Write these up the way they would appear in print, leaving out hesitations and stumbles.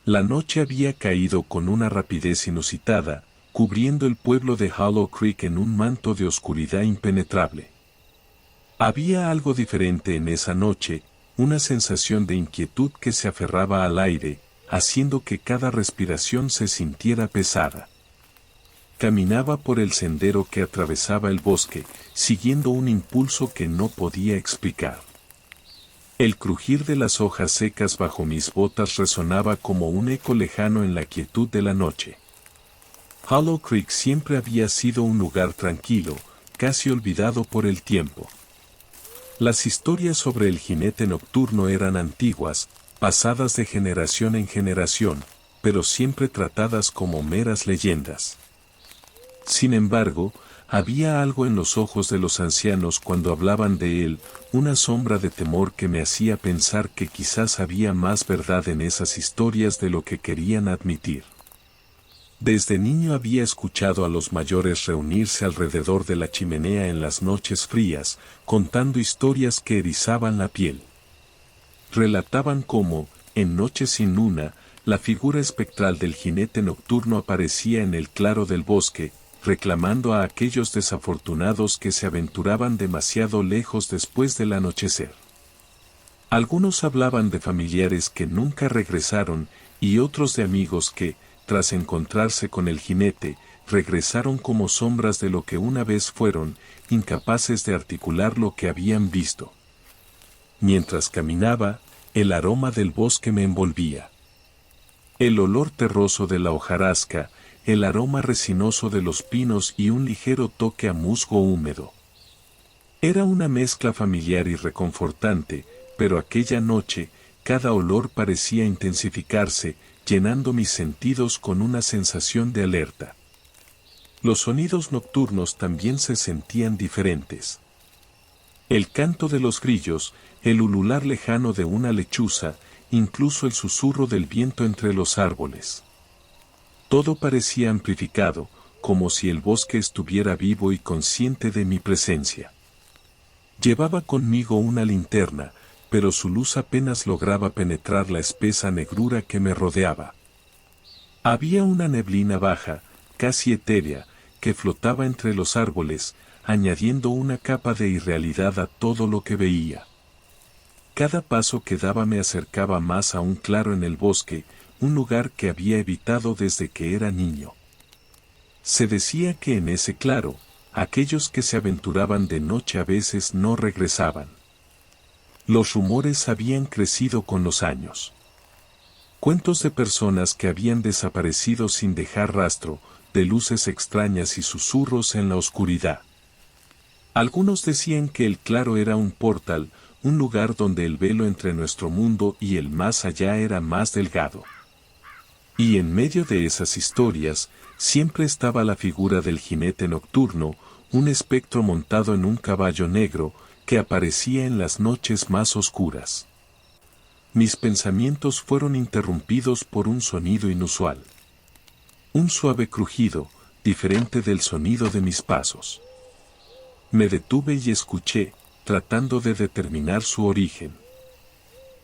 La noche había caído con una rapidez inusitada, cubriendo el pueblo de Hollow Creek en un manto de oscuridad impenetrable. Había algo diferente en esa noche, una sensación de inquietud que se aferraba al aire, haciendo que cada respiración se sintiera pesada. Caminaba por el sendero que atravesaba el bosque, siguiendo un impulso que no podía explicar. El crujir de las hojas secas bajo mis botas resonaba como un eco lejano en la quietud de la noche. Hollow Creek siempre había sido un lugar tranquilo, casi olvidado por el tiempo. Las historias sobre el jinete nocturno eran antiguas, pasadas de generación en generación, pero siempre tratadas como meras leyendas. Sin embargo, había algo en los ojos de los ancianos cuando hablaban de él, una sombra de temor que me hacía pensar que quizás había más verdad en esas historias de lo que querían admitir. Desde niño había escuchado a los mayores reunirse alrededor de la chimenea en las noches frías, contando historias que erizaban la piel. Relataban cómo, en noches sin luna, la figura espectral del jinete nocturno aparecía en el claro del bosque, reclamando a aquellos desafortunados que se aventuraban demasiado lejos después del anochecer. Algunos hablaban de familiares que nunca regresaron y otros de amigos que, tras encontrarse con el jinete, regresaron como sombras de lo que una vez fueron, incapaces de articular lo que habían visto. Mientras caminaba, el aroma del bosque me envolvía. El olor terroso de la hojarasca, el aroma resinoso de los pinos y un ligero toque a musgo húmedo. Era una mezcla familiar y reconfortante, pero aquella noche, cada olor parecía intensificarse, llenando mis sentidos con una sensación de alerta. Los sonidos nocturnos también se sentían diferentes. El canto de los grillos, el ulular lejano de una lechuza, incluso el susurro del viento entre los árboles. Todo parecía amplificado, como si el bosque estuviera vivo y consciente de mi presencia. Llevaba conmigo una linterna, pero su luz apenas lograba penetrar la espesa negrura que me rodeaba. Había una neblina baja, casi etérea, que flotaba entre los árboles, añadiendo una capa de irrealidad a todo lo que veía. Cada paso que daba me acercaba más a un claro en el bosque, un lugar que había evitado desde que era niño. Se decía que en ese claro, aquellos que se aventuraban de noche a veces no regresaban. Los rumores habían crecido con los años. Cuentos de personas que habían desaparecido sin dejar rastro, de luces extrañas y susurros en la oscuridad. Algunos decían que el claro era un portal, un lugar donde el velo entre nuestro mundo y el más allá era más delgado. Y en medio de esas historias, siempre estaba la figura del jinete nocturno, un espectro montado en un caballo negro, que aparecía en las noches más oscuras. Mis pensamientos fueron interrumpidos por un sonido inusual. Un suave crujido, diferente del sonido de mis pasos. Me detuve y escuché, tratando de determinar su origen.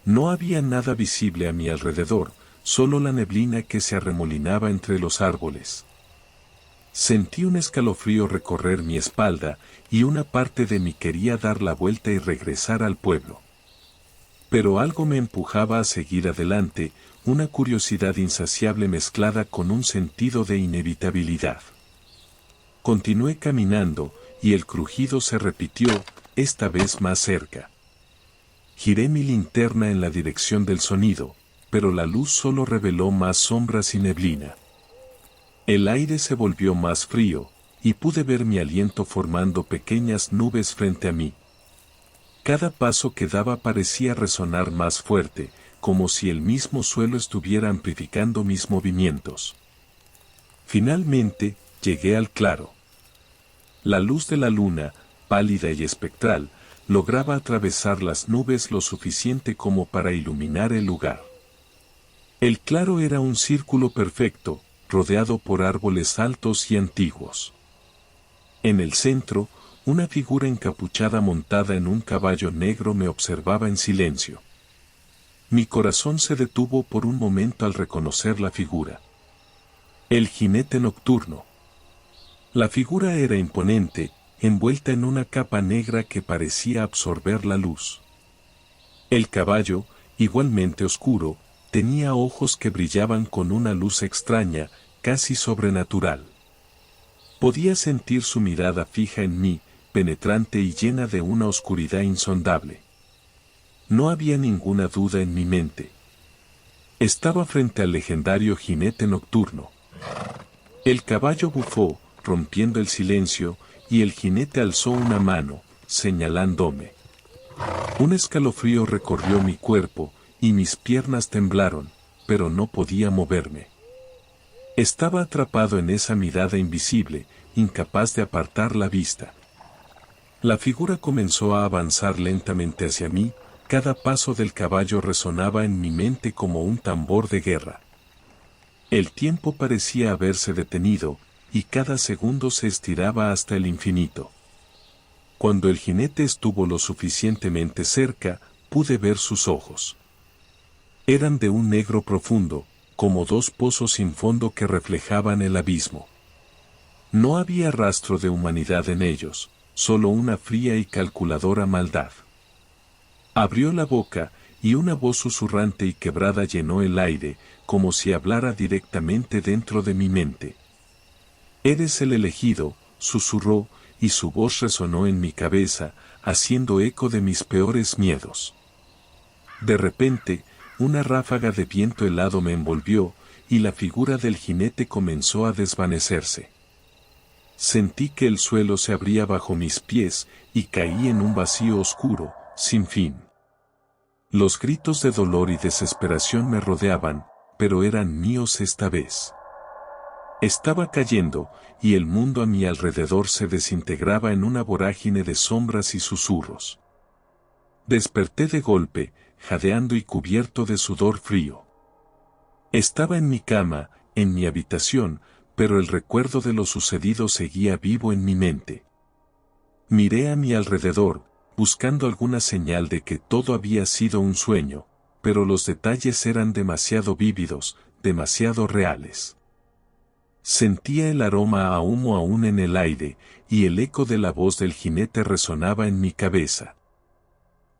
No había nada visible a mi alrededor, solo la neblina que se arremolinaba entre los árboles. Sentí un escalofrío recorrer mi espalda, y una parte de mí quería dar la vuelta y regresar al pueblo. Pero algo me empujaba a seguir adelante, una curiosidad insaciable mezclada con un sentido de inevitabilidad. Continué caminando, y el crujido se repitió, esta vez más cerca. Giré mi linterna en la dirección del sonido, pero la luz solo reveló más sombras y neblina. El aire se volvió más frío, y pude ver mi aliento formando pequeñas nubes frente a mí. Cada paso que daba parecía resonar más fuerte, como si el mismo suelo estuviera amplificando mis movimientos. Finalmente, llegué al claro. La luz de la luna, pálida y espectral, lograba atravesar las nubes lo suficiente como para iluminar el lugar. El claro era un círculo perfecto, rodeado por árboles altos y antiguos. En el centro, una figura encapuchada montada en un caballo negro me observaba en silencio. Mi corazón se detuvo por un momento al reconocer la figura. El jinete nocturno. La figura era imponente, envuelta en una capa negra que parecía absorber la luz. El caballo, igualmente oscuro, tenía ojos que brillaban con una luz extraña, casi sobrenatural. Podía sentir su mirada fija en mí, penetrante y llena de una oscuridad insondable. No había ninguna duda en mi mente. Estaba frente al legendario jinete nocturno. El caballo bufó, rompiendo el silencio, y el jinete alzó una mano, señalándome. Un escalofrío recorrió mi cuerpo, y mis piernas temblaron, pero no podía moverme. Estaba atrapado en esa mirada invisible, incapaz de apartar la vista. La figura comenzó a avanzar lentamente hacia mí, cada paso del caballo resonaba en mi mente como un tambor de guerra. El tiempo parecía haberse detenido, y cada segundo se estiraba hasta el infinito. Cuando el jinete estuvo lo suficientemente cerca, pude ver sus ojos. Eran de un negro profundo, como dos pozos sin fondo que reflejaban el abismo. No había rastro de humanidad en ellos, solo una fría y calculadora maldad. Abrió la boca, y una voz susurrante y quebrada llenó el aire, como si hablara directamente dentro de mi mente. «Eres el elegido», susurró, y su voz resonó en mi cabeza, haciendo eco de mis peores miedos. De repente, una ráfaga de viento helado me envolvió, y la figura del jinete comenzó a desvanecerse. Sentí que el suelo se abría bajo mis pies, y caí en un vacío oscuro, sin fin. Los gritos de dolor y desesperación me rodeaban, pero eran míos esta vez. Estaba cayendo, y el mundo a mi alrededor se desintegraba en una vorágine de sombras y susurros. Desperté de golpe, jadeando y cubierto de sudor frío. Estaba en mi cama, en mi habitación, pero el recuerdo de lo sucedido seguía vivo en mi mente. Miré a mi alrededor, buscando alguna señal de que todo había sido un sueño, pero los detalles eran demasiado vívidos, demasiado reales. Sentía el aroma a humo aún en el aire, y el eco de la voz del jinete resonaba en mi cabeza.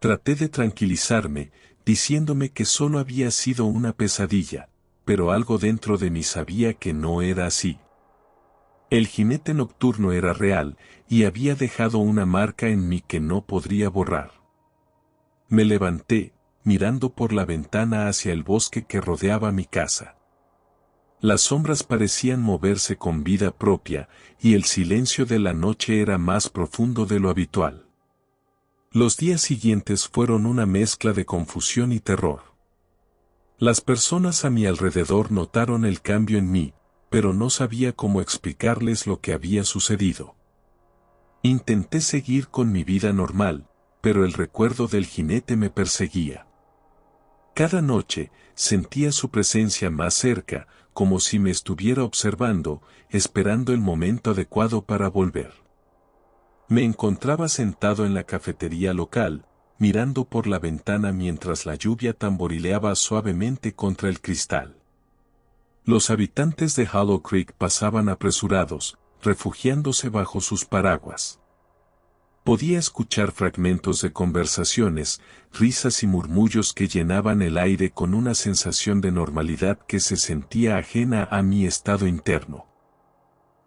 Traté de tranquilizarme, diciéndome que solo había sido una pesadilla, pero algo dentro de mí sabía que no era así. El jinete nocturno era real, y había dejado una marca en mí que no podría borrar. Me levanté, mirando por la ventana hacia el bosque que rodeaba mi casa. Las sombras parecían moverse con vida propia, y el silencio de la noche era más profundo de lo habitual. Los días siguientes fueron una mezcla de confusión y terror. Las personas a mi alrededor notaron el cambio en mí, pero no sabía cómo explicarles lo que había sucedido. Intenté seguir con mi vida normal, pero el recuerdo del jinete me perseguía. Cada noche, sentía su presencia más cerca, como si me estuviera observando, esperando el momento adecuado para volver. Me encontraba sentado en la cafetería local, mirando por la ventana mientras la lluvia tamborileaba suavemente contra el cristal. Los habitantes de Hollow Creek pasaban apresurados, refugiándose bajo sus paraguas. Podía escuchar fragmentos de conversaciones, risas y murmullos que llenaban el aire con una sensación de normalidad que se sentía ajena a mi estado interno.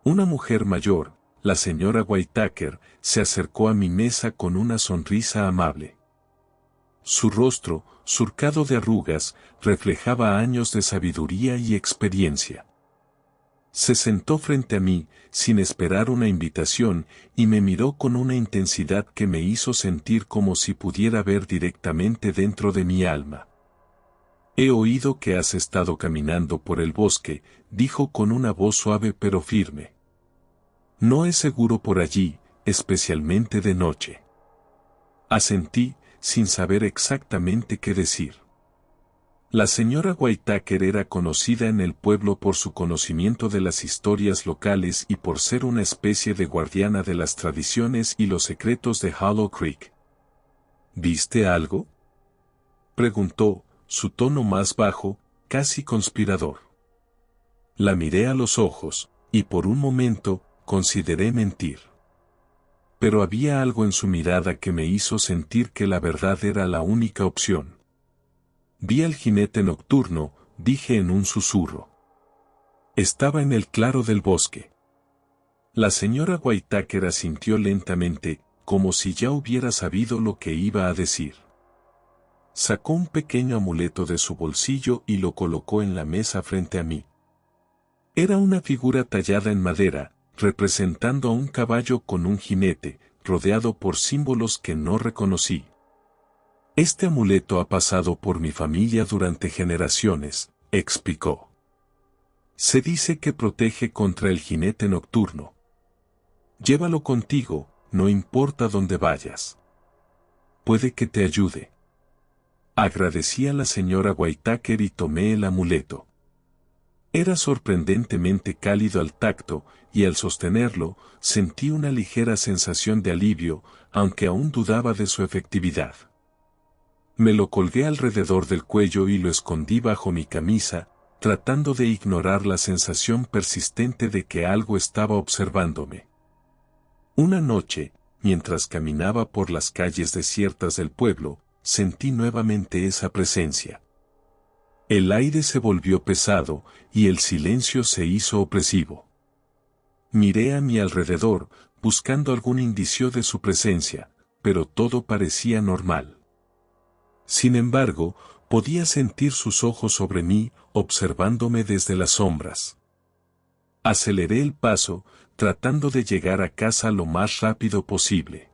Una mujer mayor, la señora Whitaker, se acercó a mi mesa con una sonrisa amable. Su rostro, surcado de arrugas, reflejaba años de sabiduría y experiencia. Se sentó frente a mí, sin esperar una invitación, y me miró con una intensidad que me hizo sentir como si pudiera ver directamente dentro de mi alma. «He oído que has estado caminando por el bosque», dijo con una voz suave pero firme. «No es seguro por allí, especialmente de noche». Asentí, sin saber exactamente qué decir. La señora Whitaker era conocida en el pueblo por su conocimiento de las historias locales y por ser una especie de guardiana de las tradiciones y los secretos de Hollow Creek. «¿Viste algo?», preguntó, su tono más bajo, casi conspirador. La miré a los ojos, y por un momento, consideré mentir. Pero había algo en su mirada que me hizo sentir que la verdad era la única opción. Vi al jinete nocturno, dije en un susurro. Estaba en el claro del bosque. La señora Whittaker asintió lentamente, como si ya hubiera sabido lo que iba a decir. Sacó un pequeño amuleto de su bolsillo y lo colocó en la mesa frente a mí. Era una figura tallada en madera, representando a un caballo con un jinete, rodeado por símbolos que no reconocí. Este amuleto ha pasado por mi familia durante generaciones, explicó. Se dice que protege contra el jinete nocturno. Llévalo contigo, no importa dónde vayas. Puede que te ayude. Agradecí a la señora Whittaker y tomé el amuleto. Era sorprendentemente cálido al tacto, y al sostenerlo, sentí una ligera sensación de alivio, aunque aún dudaba de su efectividad. Me lo colgué alrededor del cuello y lo escondí bajo mi camisa, tratando de ignorar la sensación persistente de que algo estaba observándome. Una noche, mientras caminaba por las calles desiertas del pueblo, sentí nuevamente esa presencia. El aire se volvió pesado, y el silencio se hizo opresivo. Miré a mi alrededor, buscando algún indicio de su presencia, pero todo parecía normal. Sin embargo, podía sentir sus ojos sobre mí, observándome desde las sombras. Aceleré el paso, tratando de llegar a casa lo más rápido posible.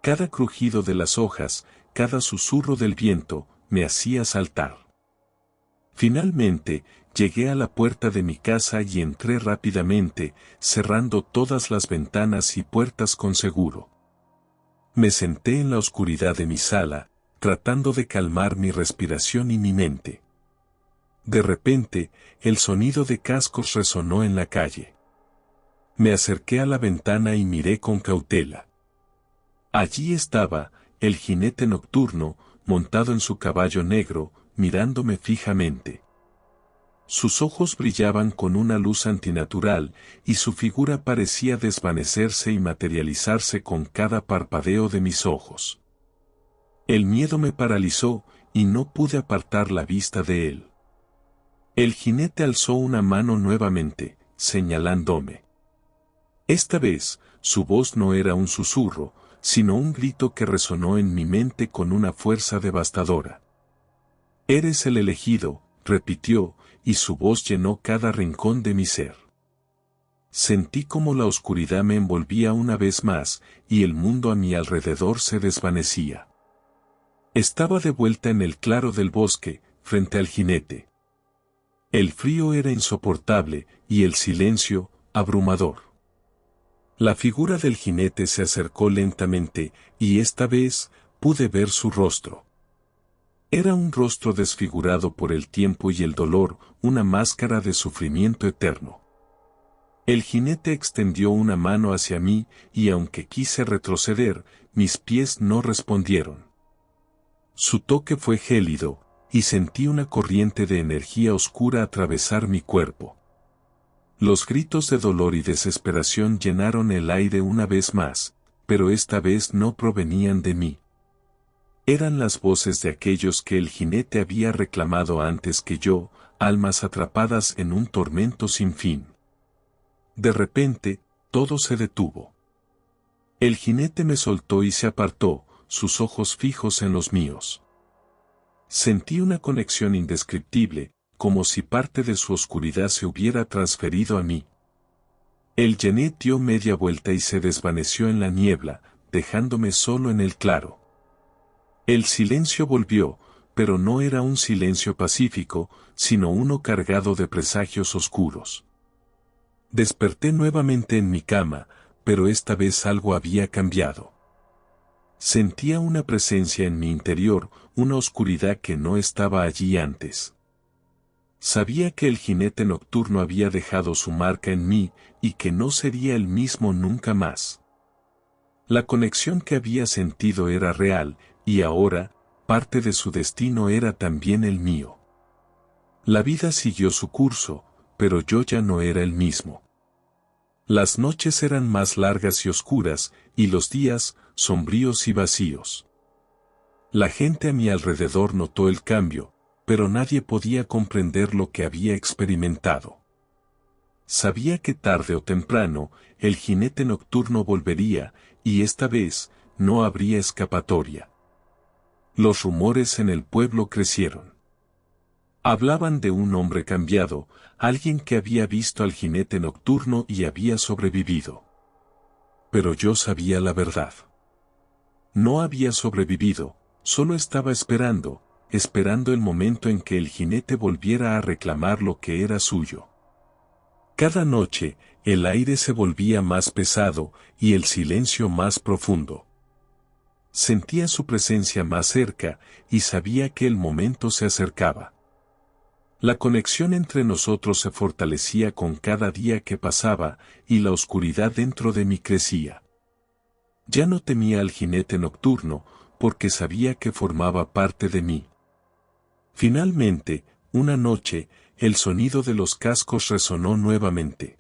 Cada crujido de las hojas, cada susurro del viento, me hacía saltar. Finalmente, llegué a la puerta de mi casa y entré rápidamente, cerrando todas las ventanas y puertas con seguro. Me senté en la oscuridad de mi sala, tratando de calmar mi respiración y mi mente. De repente, el sonido de cascos resonó en la calle. Me acerqué a la ventana y miré con cautela. Allí estaba, el jinete nocturno, montado en su caballo negro, mirándome fijamente. Sus ojos brillaban con una luz antinatural, y su figura parecía desvanecerse y materializarse con cada parpadeo de mis ojos. El miedo me paralizó, y no pude apartar la vista de él. El jinete alzó una mano nuevamente, señalándome. Esta vez, su voz no era un susurro, sino un grito que resonó en mi mente con una fuerza devastadora. «Eres el elegido», repitió, y su voz llenó cada rincón de mi ser. Sentí como la oscuridad me envolvía una vez más, y el mundo a mi alrededor se desvanecía. Estaba de vuelta en el claro del bosque, frente al jinete. El frío era insoportable, y el silencio, abrumador. La figura del jinete se acercó lentamente, y esta vez, pude ver su rostro. Era un rostro desfigurado por el tiempo y el dolor, una máscara de sufrimiento eterno. El jinete extendió una mano hacia mí, y aunque quise retroceder, mis pies no respondieron. Su toque fue gélido, y sentí una corriente de energía oscura atravesar mi cuerpo. Los gritos de dolor y desesperación llenaron el aire una vez más, pero esta vez no provenían de mí. Eran las voces de aquellos que el jinete había reclamado antes que yo, almas atrapadas en un tormento sin fin. De repente, todo se detuvo. El jinete me soltó y se apartó, sus ojos fijos en los míos. Sentí una conexión indescriptible, como si parte de su oscuridad se hubiera transferido a mí. El jinete dio media vuelta y se desvaneció en la niebla, dejándome solo en el claro. El silencio volvió, pero no era un silencio pacífico, sino uno cargado de presagios oscuros. Desperté nuevamente en mi cama, pero esta vez algo había cambiado. Sentía una presencia en mi interior, una oscuridad que no estaba allí antes. Sabía que el jinete nocturno había dejado su marca en mí, y que no sería el mismo nunca más. La conexión que había sentido era real, y ahora, parte de su destino era también el mío. La vida siguió su curso, pero yo ya no era el mismo. Las noches eran más largas y oscuras, y los días, sombríos y vacíos. La gente a mi alrededor notó el cambio, pero nadie podía comprender lo que había experimentado. Sabía que tarde o temprano, el jinete nocturno volvería, y esta vez, no habría escapatoria. Los rumores en el pueblo crecieron. Hablaban de un hombre cambiado, alguien que había visto al jinete nocturno y había sobrevivido. Pero yo sabía la verdad. No había sobrevivido, solo estaba esperando el momento en que el jinete volviera a reclamar lo que era suyo. Cada noche, el aire se volvía más pesado y el silencio más profundo. Sentía su presencia más cerca y sabía que el momento se acercaba. La conexión entre nosotros se fortalecía con cada día que pasaba y la oscuridad dentro de mí crecía. Ya no temía al jinete nocturno, porque sabía que formaba parte de mí. Finalmente, una noche, el sonido de los cascos resonó nuevamente.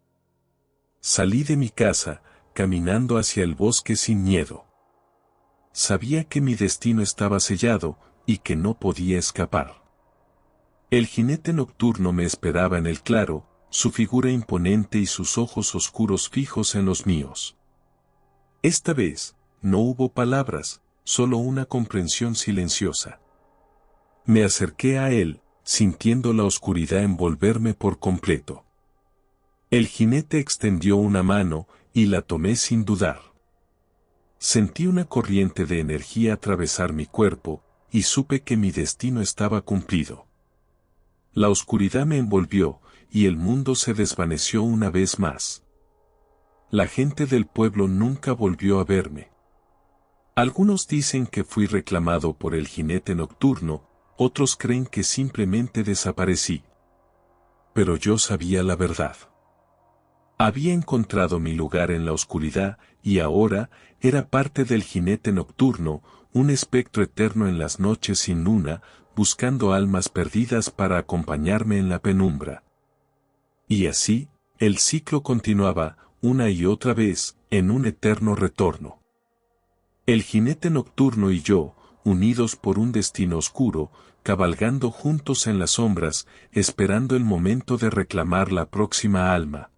Salí de mi casa, caminando hacia el bosque sin miedo. Sabía que mi destino estaba sellado, y que no podía escapar. El jinete nocturno me esperaba en el claro, su figura imponente y sus ojos oscuros fijos en los míos. Esta vez, no hubo palabras, solo una comprensión silenciosa. Me acerqué a él, sintiendo la oscuridad envolverme por completo. El jinete extendió una mano, y la tomé sin dudar. Sentí una corriente de energía atravesar mi cuerpo, y supe que mi destino estaba cumplido. La oscuridad me envolvió, y el mundo se desvaneció una vez más. La gente del pueblo nunca volvió a verme. Algunos dicen que fui reclamado por el jinete nocturno, otros creen que simplemente desaparecí. Pero yo sabía la verdad. Había encontrado mi lugar en la oscuridad, y ahora, era parte del jinete nocturno, un espectro eterno en las noches sin luna, buscando almas perdidas para acompañarme en la penumbra. Y así, el ciclo continuaba, una y otra vez, en un eterno retorno. El jinete nocturno y yo, unidos por un destino oscuro, cabalgando juntos en las sombras, esperando el momento de reclamar la próxima alma.